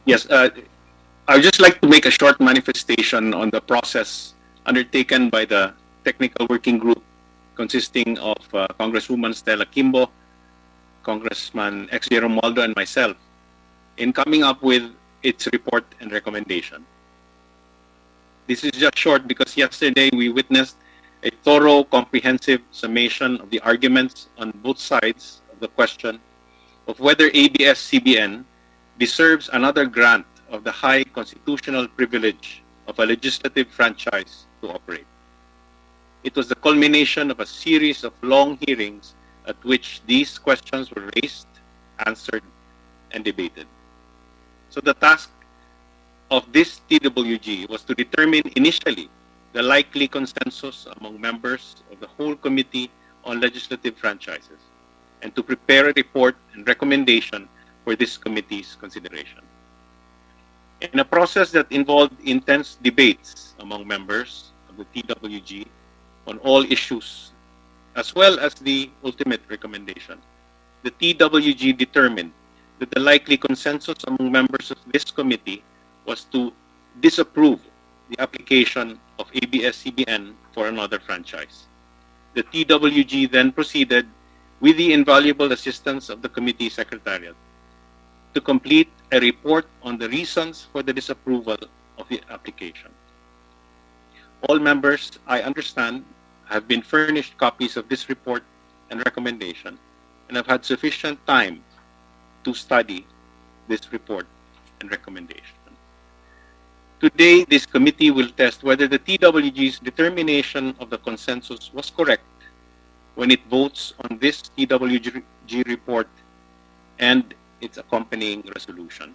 Yes, I would just like to make a short manifestation on the process undertaken by the technical working group consisting of Congresswoman Stella Kimbo, Congressman X.J. Romualdo, and myself in coming up with its report and recommendation. This is just short because yesterday we witnessed a thorough, comprehensive summation of the arguments on both sides of the question of whether ABS-CBN deserves another grant of the high constitutional privilege of a legislative franchise to operate. It was the culmination of a series of long hearings at which these questions were raised, answered, and debated. So the task of this TWG was to determine initially the likely consensus among members of the whole Committee on Legislative Franchises and to prepare a report and recommendation for this committee's consideration. In a process that involved intense debates among members of the TWG on all issues, as well as the ultimate recommendation, the TWG determined that the likely consensus among members of this committee was to disapprove the application of ABS-CBN for another franchise. The TWG then proceeded, with the invaluable assistance of the committee secretariat, to complete a report on the reasons for the disapproval of the application. All members, I understand, have been furnished copies of this report and recommendation and have had sufficient time to study this report and recommendation. Today, this committee will test whether the TWG's determination of the consensus was correct when it votes on this TWG report and its accompanying resolution.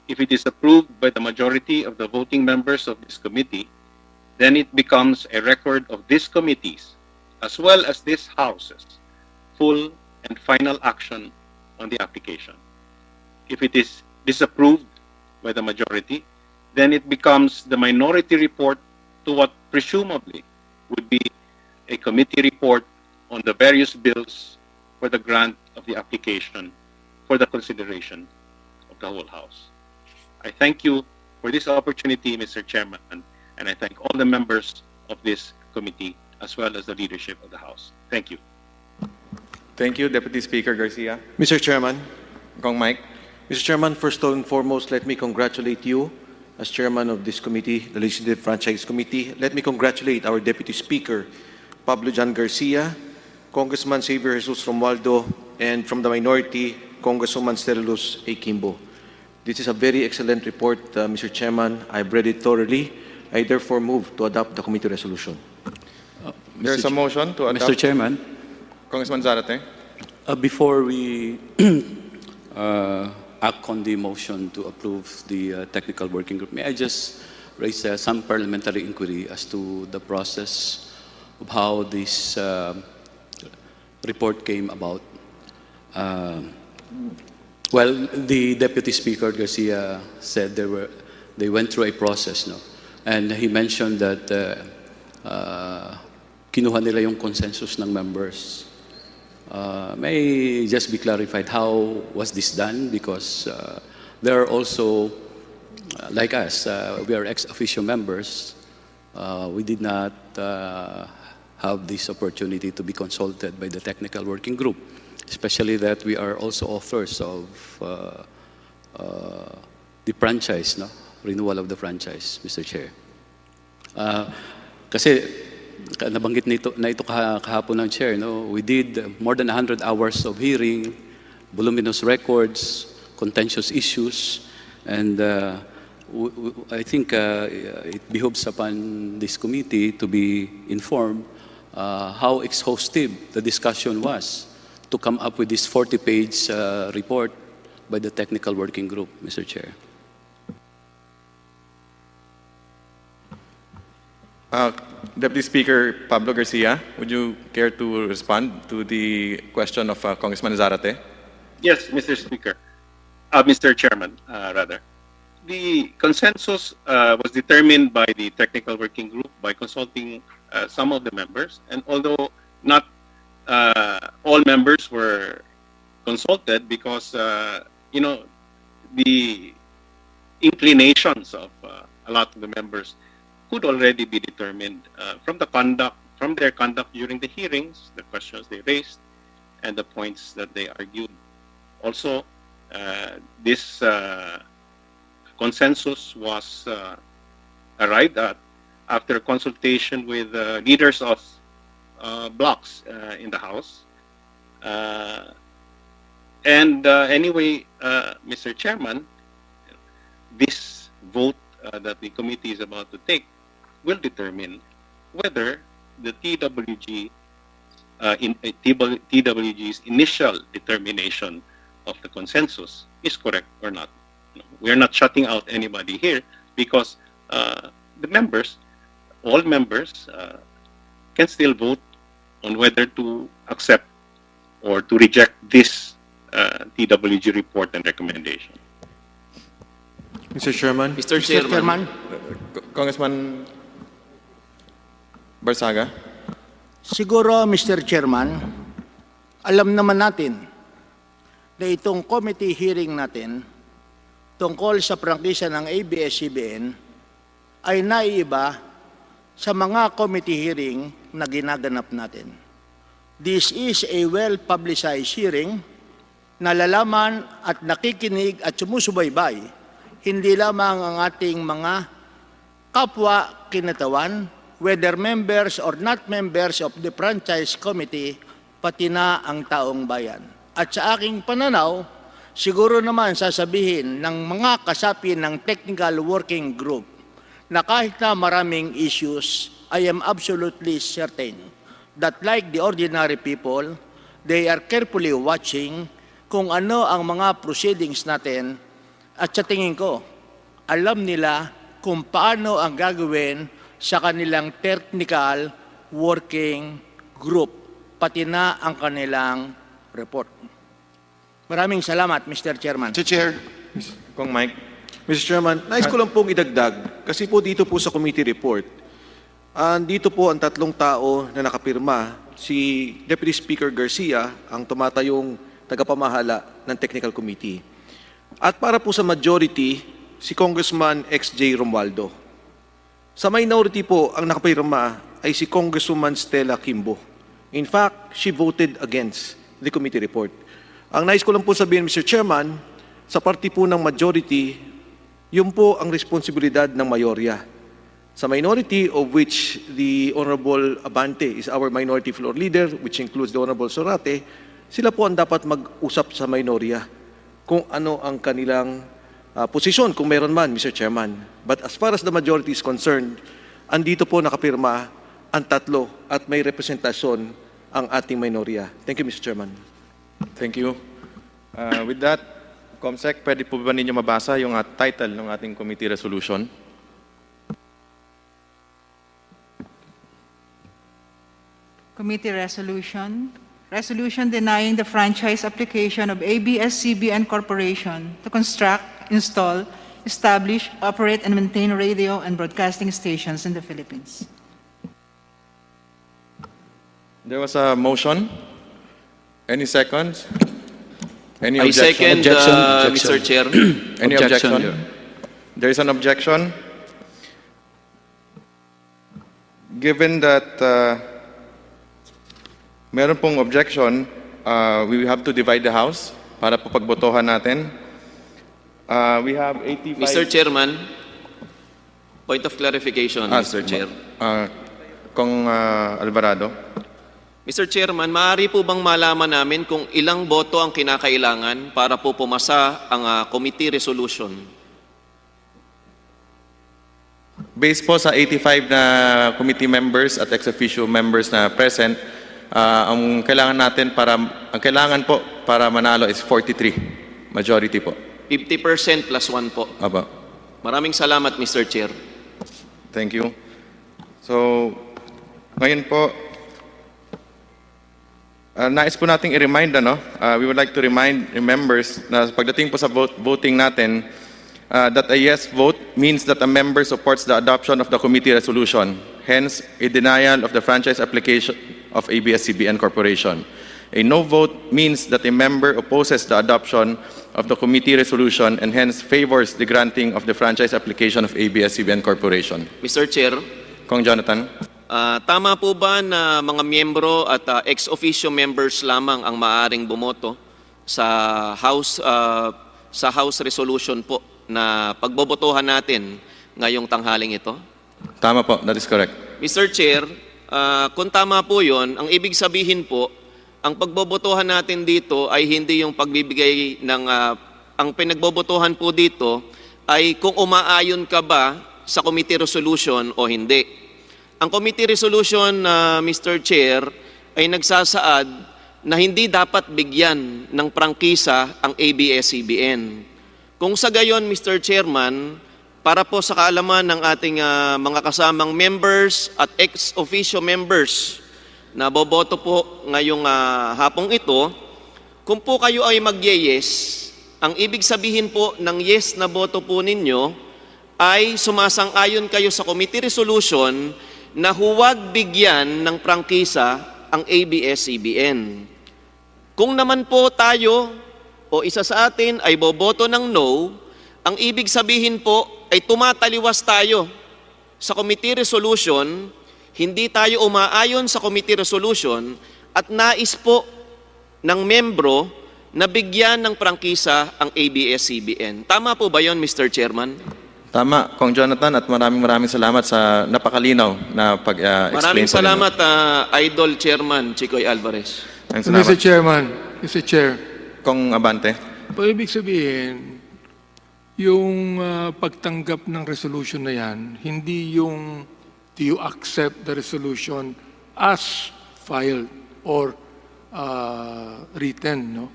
If it is approved by the majority of the voting members of this committee, then it becomes a record of this committee's, as well as this House's, full and final action on the application. If it is disapproved by the majority, then it becomes the minority report to what presumably would be a committee report on the various bills for the grant of the application for the consideration of the whole House. I thank you for this opportunity, Mr. Chairman, and I thank all the members of this committee as well as the leadership of the House. Thank you. Thank you, Deputy Speaker Garcia. Mr. Chairman, Kong Mike. Mr. Chairman, first and foremost, let me congratulate you as chairman of this committee, the Legislative Franchise Committee. Let me congratulate our Deputy Speaker, Pablo Jan Garcia, Congressman Xavier Jesus Romualdo, and from the minority, Congresswoman Stella Luz A. Kimbo. This is a very excellent report, Mr. Chairman. I've read it thoroughly. I therefore move to adopt the committee resolution. There's a motion to adopt. Mr. Chairman, Congressman Zarate. before we act on the motion to approve the technical working group, may I just raise some parliamentary inquiry as to the process of how this report came about. Well, the Deputy Speaker Garcia said they went through a process, no? And he mentioned that kinuha nila yung consensus ng members. May just be clarified how was this done, because there are also, like us, we are ex-officio members. We did not have this opportunity to be consulted by the technical working group, especially that we are also authors of the franchise, no? Renewal of the franchise, Mr. Chair. Kasi nabanggit na ito kahapon ng Chair, no? We did more than 100 hours of hearing, voluminous records, contentious issues, and I think it behoves upon this committee to be informed how exhaustive the discussion was to come up with this 40-page report by the technical working group, Mr. Chair. Deputy Speaker Pablo Garcia, would you care to respond to the question of Congressman Zarate? Yes, Mr. Speaker. Mr. Chairman, rather. The consensus was determined by the technical working group by consulting some of the members, and although not all members were consulted because the inclinations of a lot of the members could already be determined from their conduct during the hearings, the questions they raised, and the points that they argued. Also, this consensus was arrived at after consultation with leaders of blocks in the House. Anyway, Mr. Chairman, this vote that the committee is about to take will determine whether the TWG's initial determination of the consensus is correct or not. We are not shutting out anybody here because the members, all members, can still vote on whether to accept or to reject this TWG report and recommendation. Mr. Chairman. Mr. Chairman. Congressman Barsaga. Siguro, Mr. Chairman, alam naman natin na itong committee hearing natin tungkol sa prangkisa ng ABS-CBN ay naiiba sa mga committee hearing na ginaganap natin. This is a well-publicized hearing na lalaman at nakikinig at sumusubaybay hindi lamang ang ating mga kapwa kinatawan, whether members or not members of the franchise committee, pati na ang taong bayan. At sa aking pananaw, siguro naman sasabihin ng mga kasapi ng technical working group na kahit na maraming issues, I am absolutely certain that like the ordinary people, they are carefully watching kung ano ang mga proceedings natin at sa tingin ko, alam nila kung paano ang gagawin sa kanilang technical working group, pati na ang kanilang report. Maraming salamat, Mr. Chairman. Mr. Chair. Kong Mike. Mr. Chairman, nais ko lang pong idagdag, kasi po dito po sa committee report, dito po ang tatlong tao na nakapirma, si Deputy Speaker Garcia, ang tumatayong tagapamahala ng Technical Committee. At para po sa majority, si Congressman XJ Romualdo. Sa minority po, ang nakapirma ay si Congresswoman Stella Kimbo. In fact, she voted against the committee report. Ang nais ko lang po sabihin, Mr. Chairman, sa party po ng majority, yun po ang responsibilidad ng mayorya. Sa minority, of which the Honorable Abante is our minority floor leader, which includes the Honorable Sorate, sila po ang dapat mag-usap sa minorya kung ano ang kanilang posisyon, kung meron man, Mr. Chairman. But as far as the majority is concerned, andito po nakapirma ang tatlo at may representasyon ang ating minorya. Thank you, Mr. Chairman. Thank you. With that, Comsec, pwede po ba ninyo mabasa yung title ng ating committee resolution? Committee resolution. Resolution denying the franchise application of ABS-CBN Corporation to construct, install, establish, operate, and maintain radio and broadcasting stations in the Philippines. There was a motion. Any seconds? Any I objection? second, Objection. Mr. Chair. Any Objection, objection? Your- There is an objection. Given that meron pong objection, we have to divide the House para po pagbotohan natin. We have 85... Mr. Chairman, point of clarification, Mr. Chair. Kong Alvarado. Mr. Chairman, maaari po bang malaman namin kung ilang boto ang kinakailangan para po pumasa ang committee resolution? Based po sa 85 na committee members at ex-officio members na present, ang kailangan po para manalo is 43. Majority po. 50% plus 1 po. Aba. Maraming salamat, Mr. Chair. Thank you. So, ngayon po, Nais po nating i-remind, we would like to remind members na pagdating po sa voting natin, that a yes vote means that a member supports the adoption of the committee resolution, hence a denial of the franchise application of ABS-CBN Corporation. A no vote means that a member opposes the adoption of the committee resolution and hence favors the granting of the franchise application of ABS-CBN Corporation. Mr. Chair, Kong Jonathan. tama po ba na mga miyembro at ex officio members lamang ang maaaring bumoto sa House resolution po na pagbobotohan natin ngayong tanghaling ito? Tama po, that is correct. Mr. Chair, kung tama po yun, ang ibig sabihin po, ang pagbobotohan natin dito ay hindi yung pagbibigay ng, ang pinagbobotohan po dito ay kung umaayon ka ba sa committee resolution o hindi. Ang committee resolution, Mr. Chair, ay nagsasaad na hindi dapat bigyan ng prangkisa ang ABS-CBN. Kung sa gayon, Mr. Chairman, para po sa kaalaman ng ating mga kasamang members at ex-officio members na boboto po ngayong hapong ito, kung po kayo ay mag-yes, ang ibig sabihin po ng yes na boto po ninyo ay sumasang-ayon kayo sa committee resolution na huwag bigyan ng prangkisa ang ABS-CBN. Kung naman po tayo o isa sa atin ay boboto ng no, ang ibig sabihin po ay tumataliwas tayo sa committee resolution, hindi tayo umaayon sa committee resolution at nais po ng membro na bigyan ng prangkisa ang ABS-CBN. Tama po ba yon, Mr. Chairman? Tama, Kong Jonathan, at maraming salamat sa napakalinaw na pag-explain. Maraming salamat, Idol Chairman Chicoy Alvarez. Mr. Chairman, Mr. Chair, Kong Abante. ibig sabihin, yung pagtanggap ng resolution na yan, hindi yung do you accept the resolution as filed or written, no?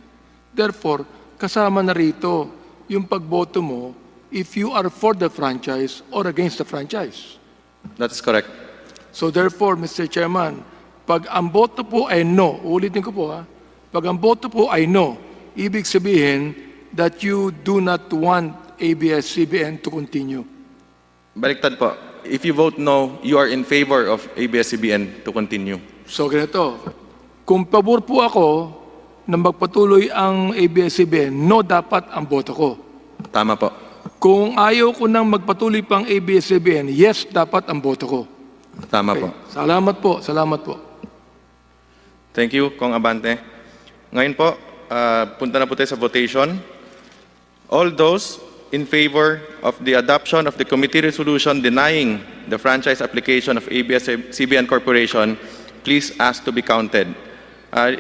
Therefore, kasama na rito yung pagboto mo if you are for the franchise or against the franchise. That's correct. So therefore, Mr. Chairman, pag ang boto po ay no, ulitin ko po pag ang boto po ay no, ibig sabihin that you do not want ABS-CBN to continue. Baliktad po. If you vote no, you are in favor of ABS-CBN to continue. So ganito, kung pabor po ako na magpatuloy ang ABS-CBN, no dapat ang boto ko. Tama po. Kung ayaw ko nang magpatuloy pang ABS-CBN, yes dapat ang boto ko. Tama Okay. po. Salamat po. Thank you, Kong Abante. Ngayon po, punta na po tayo sa votation. All those in favor of the adoption of the committee resolution denying the franchise application of ABS-CBN Corporation, please ask to be counted.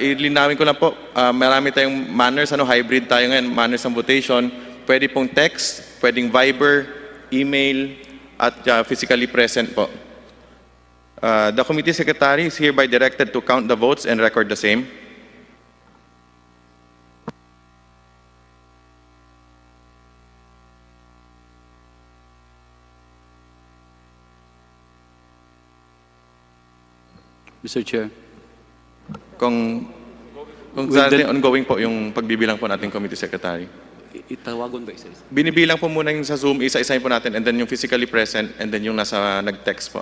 Ilinawin ko lang po, marami tayong manners, hybrid tayo ngayon, manners ng votation. Pwede pong text, pwedeng Viber, email, at physically present po. The committee secretary is hereby directed to count the votes and record the same. Mr. Chair. Kung ongoing po yung pagbibilang po nating committee secretary. Itawagon ba isa-isa? Binibilang po muna yung sa Zoom, isa-isahin po natin, and then yung physically present, and then yung nasa nag-text po.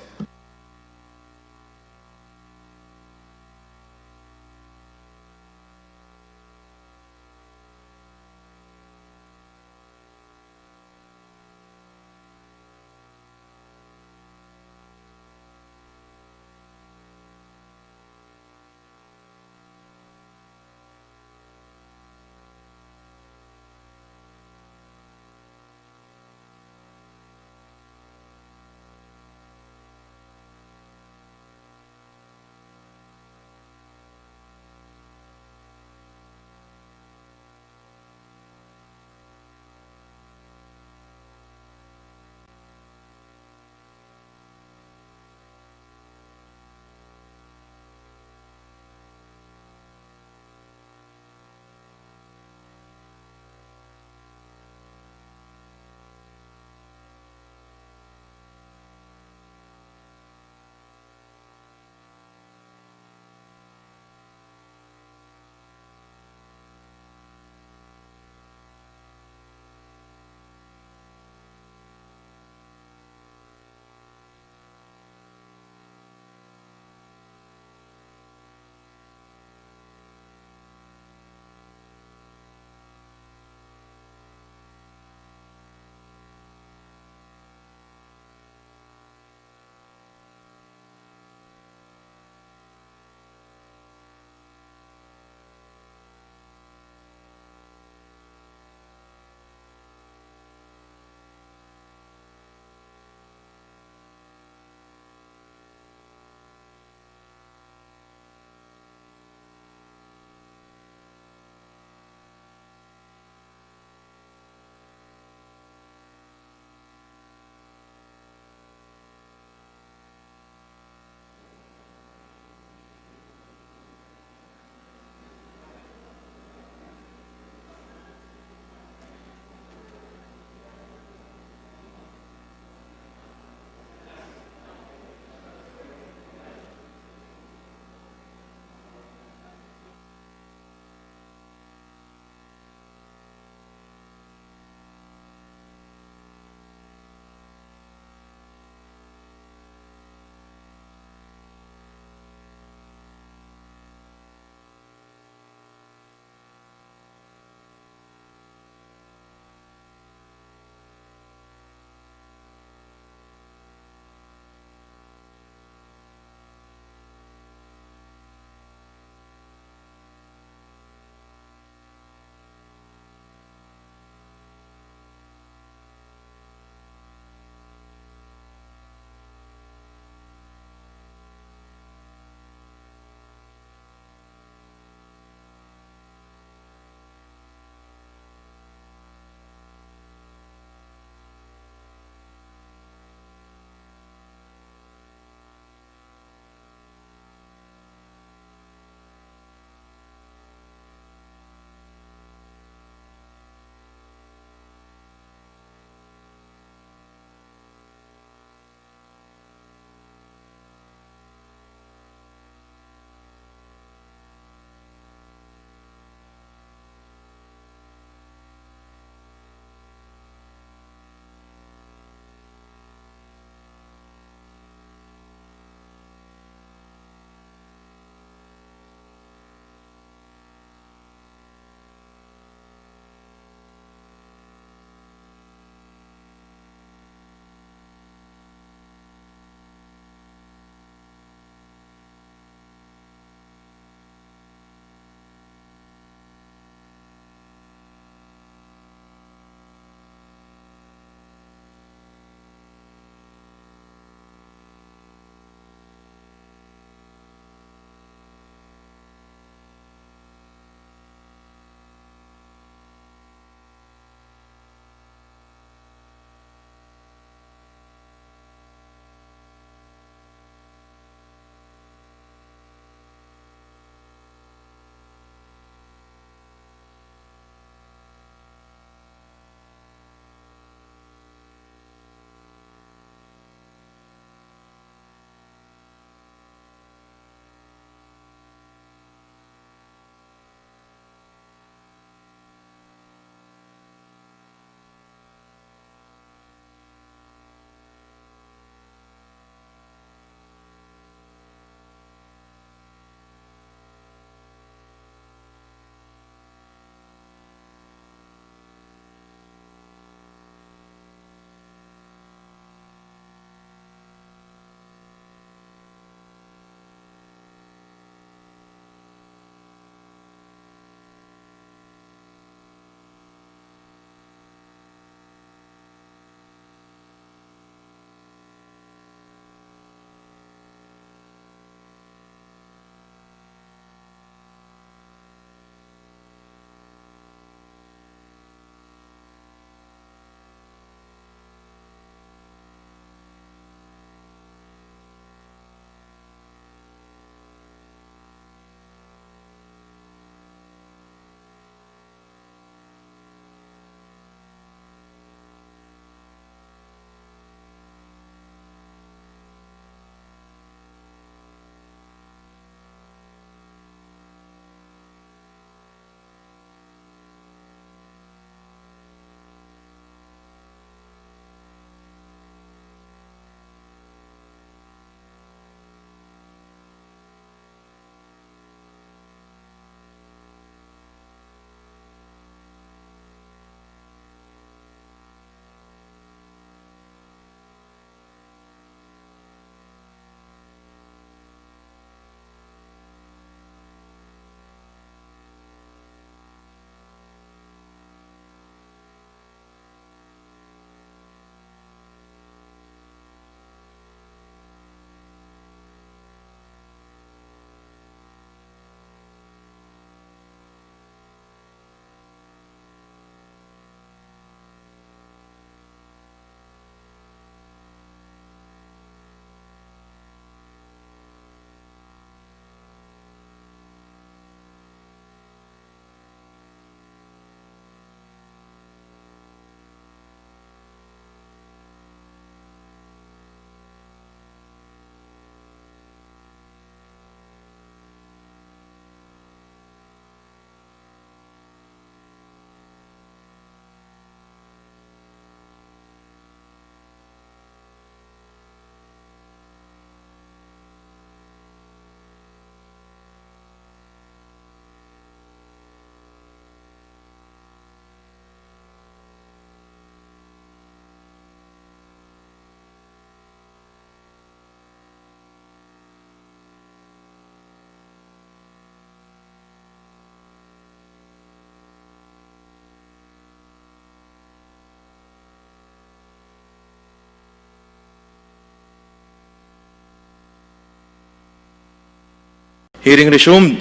Hearing resumed.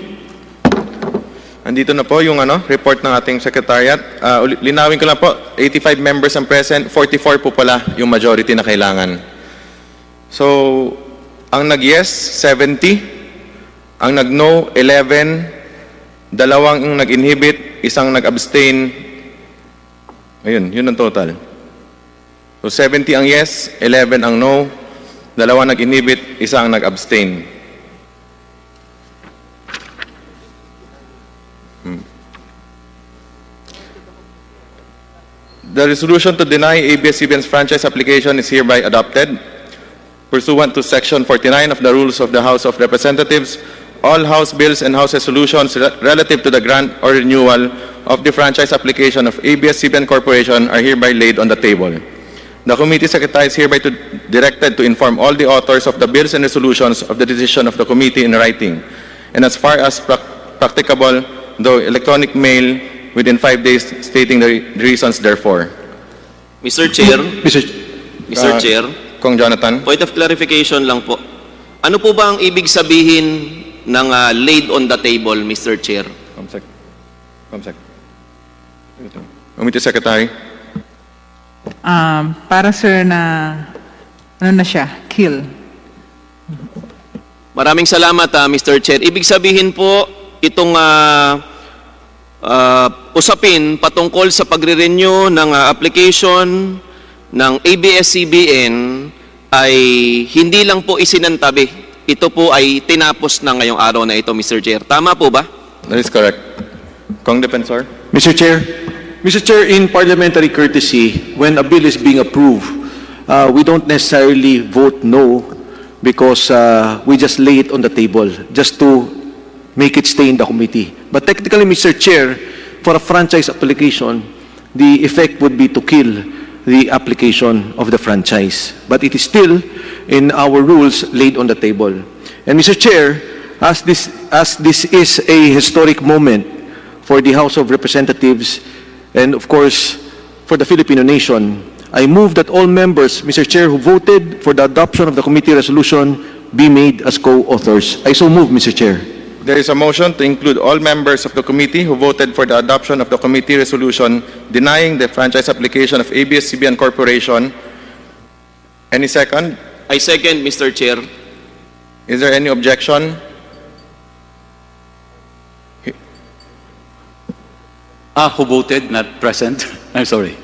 Andito na po yung report ng ating secretariat. Linawin ko lang po, 85 members ang present, 44 po pala yung majority na kailangan. So, ang nag-yes, 70. Ang nag-no, 11. Dalawang nag-inhibit, isang nag-abstain. Ayun, yun ang total. So, 70 ang yes, 11 ang no. Dalawang nag-inhibit, isang nag-abstain. The resolution to deny ABS-CBN's franchise application is hereby adopted. Pursuant to Section 49 of the Rules of the House of Representatives, all House bills and House resolutions relative to the grant or renewal of the franchise application of ABS-CBN Corporation are hereby laid on the table. The committee secretary is hereby directed to inform all the authors of the bills and resolutions of the decision of the committee in writing, and as far as practicable, though electronic mail, within 5 days, stating the reasons therefore. Mr. Chair, Mr. Chair, Kong Jonathan. point of clarification lang po. Ano po ba ang ibig sabihin ng laid on the table, Mr. Chair? Comsec. Committee Secretary. Para sir na, ano na siya, kill. Maraming salamat, Mr. Chair. Ibig sabihin po, itong usapin patungkol sa pagre-renew ng application ng ABS-CBN ay hindi lang po isinantabi. Ito po ay tinapos na ngayong araw na ito, Mr. Chair. Tama po ba? That is correct. Kong Defensor. Mr. Chair, in parliamentary courtesy, when a bill is being approved, we don't necessarily vote no because we just lay it on the table just to make it stay in the committee. But technically, Mr. Chair, for a franchise application, the effect would be to kill the application of the franchise. But it is still, in our rules, laid on the table. And Mr. Chair, as this is a historic moment for the House of Representatives and, of course, for the Filipino nation, I move that all members, Mr. Chair, who voted for the adoption of the committee resolution be made as co-authors. I so move, Mr. Chair. There is a motion to include all members of the committee who voted for the adoption of the committee resolution denying the franchise application of ABS-CBN Corporation. Any second? I second, Mr. Chair. Is there any objection? Who voted, not present? I'm sorry.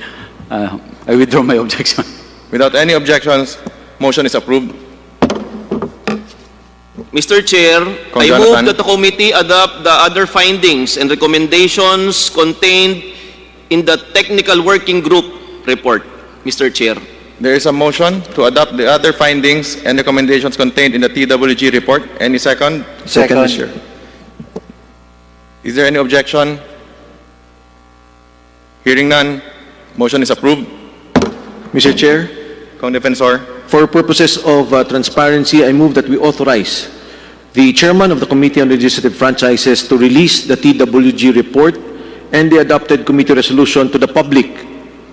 I withdraw my objection. Without any objections, motion is approved. Mr. Chair, I Jonathan. move that the committee adopt the other findings and recommendations contained in the technical working group report, Mr. Chair. There is a motion to adopt the other findings and recommendations contained in the TWG report. Any second? Second, Mr. Chair. Is there any objection? Hearing none, motion is approved. Mr. Chair, Kong Defensor. for purposes of transparency, I move that we authorize the chairman of the Committee on Legislative Franchises to release the TWG report and the adopted committee resolution to the public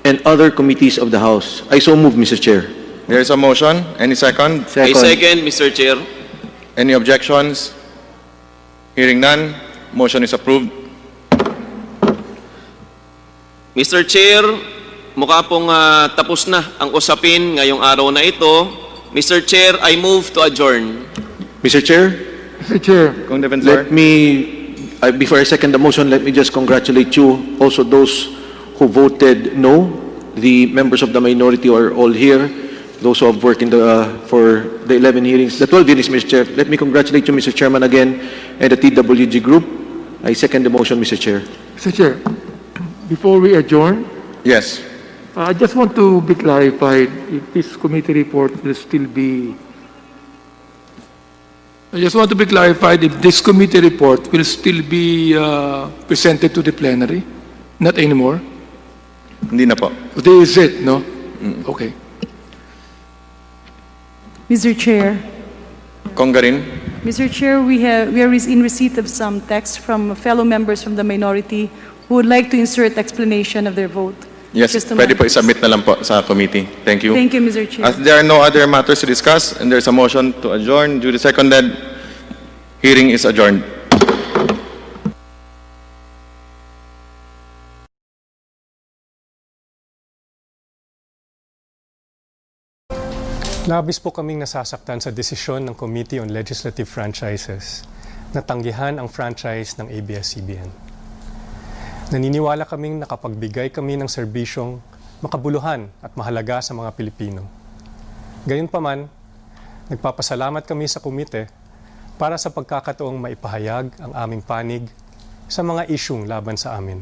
and other committees of the House. I so move, Mr. Chair. There is a motion. Any second? I second, Mr. Chair. Any objections? Hearing none, motion is approved. Mr. Chair, mukha pong tapos na ang usapin ngayong araw na ito. Mr. Chair, I move to adjourn. Mr. Chair, Mr. Chair, Kong Defensor. let me, before I second the motion, let me just congratulate you, also those who voted no. The members of the minority are all here. Those who have worked for the 11 hearings, the 12 hearings, Mr. Chair. Let me congratulate you, Mr. Chairman, again, and the TWG group. I second the motion, Mr. Chair. Mr. Chair, before we adjourn, Yes. I just want to be clarified if this committee report will still be... I just want to be clarified if this committee report will still be presented to the plenary, not anymore. Hindi na po. This is it, no? Okay. Mr. Chair, Kong Garin. Mr. Chair, we are in receipt of some text from fellow members from the minority who would like to insert explanation of their vote. Yes, Just a pwede po moment. isubmit na lang po sa committee. Thank you. Thank you, Mr. Chair. As there are no other matters to discuss and there is a motion to adjourn duly seconded, Hearing is adjourned. Labis po kaming nasasaktan sa desisyon ng Committee on Legislative Franchises na tanggihan ang franchise ng ABS-CBN. Naniniwala kaming nakapagbigay kami ng serbisyong makabuluhan at mahalaga sa mga Pilipino. Gayunpaman, nagpapasalamat kami sa komite para sa pagkakataong maipahayag ang aming panig sa mga isyung laban sa amin.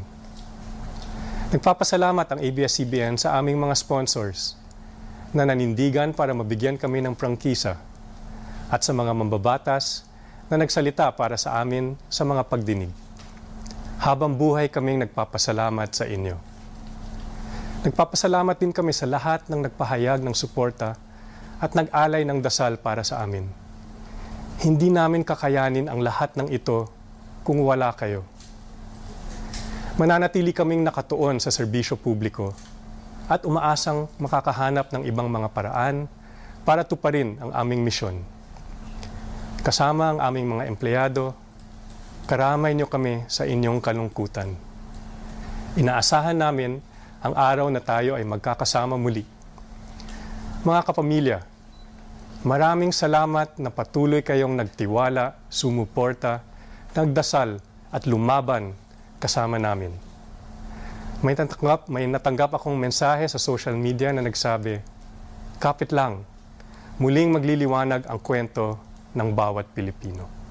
Nagpapasalamat ang ABS-CBN sa aming mga sponsors na nanindigan para mabigyan kami ng prangkisa at sa mga mambabatas na nagsalita para sa amin sa mga pagdinig. Habang buhay kaming nagpapasalamat sa inyo. Nagpapasalamat din kami sa lahat ng nagpahayag ng suporta at nag-alay ng dasal para sa amin. Hindi namin kakayanin ang lahat ng ito kung wala kayo. Mananatili kaming nakatuon sa serbisyo publiko at umaasang makakahanap ng ibang mga paraan para tuparin ang aming misyon. Kasama ang aming mga empleyado, karamay niyo kami sa inyong kalungkutan. Inaasahan namin ang araw na tayo ay magkakasama muli. Mga kapamilya, maraming salamat na patuloy kayong nagtiwala, sumuporta, nagdasal at lumaban kasama namin. May natanggap akong mensahe sa social media na nagsabi, "Kapit lang, muling magliliwanag ang kwento ng bawat Pilipino."